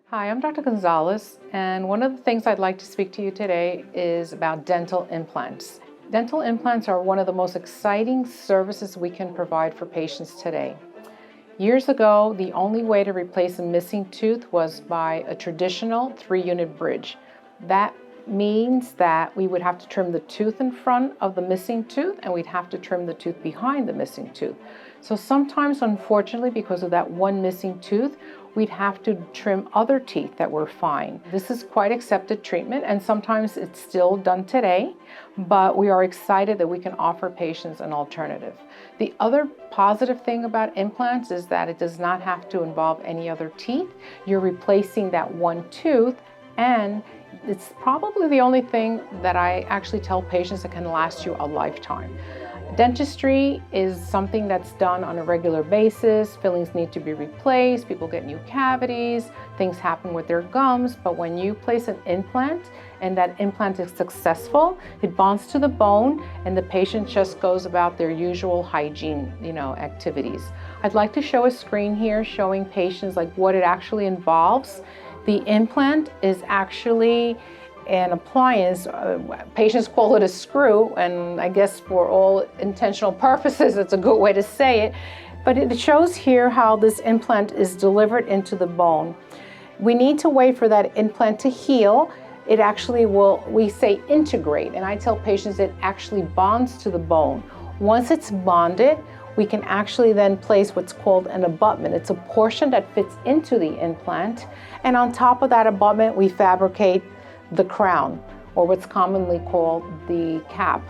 Hi, I'm Dr. Gonzalez, and one of the things I'd like to speak to you today is about dental implants. Dental implants are one of the most exciting services we can provide for patients today. Years ago, the only way to replace a missing tooth was by a traditional 3-unit bridge. That means that we would have to trim the tooth in front of the missing tooth, and we'd have to trim the tooth behind the missing tooth. So sometimes, unfortunately, because of that one missing tooth, we'd have to trim other teeth that were fine. This is quite accepted treatment, and sometimes it's still done today, but we are excited that we can offer patients an alternative. The other positive thing about implants is that it does not have to involve any other teeth. You're replacing that one tooth, and it's probably the only thing that I actually tell patients that can last you a lifetime. Dentistry is something that's done on a regular basis. Fillings need to be replaced, people get new cavities, things happen with their gums, but when you place an implant and that implant is successful, it bonds to the bone and the patient just goes about their usual hygiene, activities. I'd like to show a screen here showing patients like what it actually involves. The implant is actually an appliance. Patients call it a screw, and I guess for all intentional purposes, it's a good way to say it. But it shows here how this implant is delivered into the bone. We need to wait for that implant to heal. It actually will, we say, integrate, and I tell patients it actually bonds to the bone. Once it's bonded, we can actually then place what's called an abutment. It's a portion that fits into the implant, and on top of that abutment, we fabricate the crown, or what's commonly called the cap.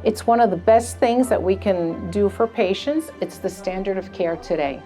It's one of the best things that we can do for patients. It's the standard of care today.